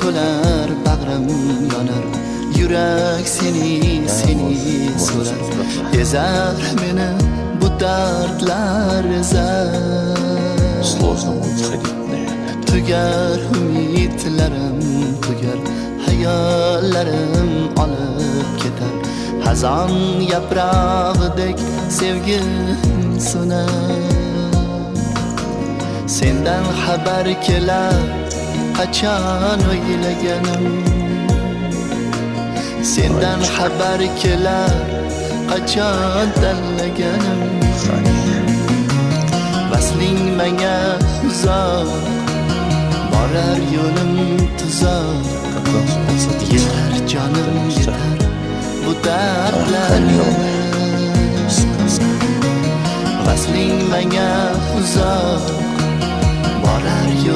to'lar, bag'rim yonar. Yurak seni so'rar. Ezar meni bu dardlar ezar. Сложно будет сходить, наверное. Tugar umidlarim, tugar hayollarim olib ketar. Hazon yaprog'idek sevgim so'nar. Sendan xabar kelar, qachon o'ylaganim. Sendan xabar kelar, qachon tanlaganim. Vasling menga uzoq, borar yo'lim tuzoq. Yetar jonim yetar bu dardlarni. Vasling menga uzoq, borar yo'lim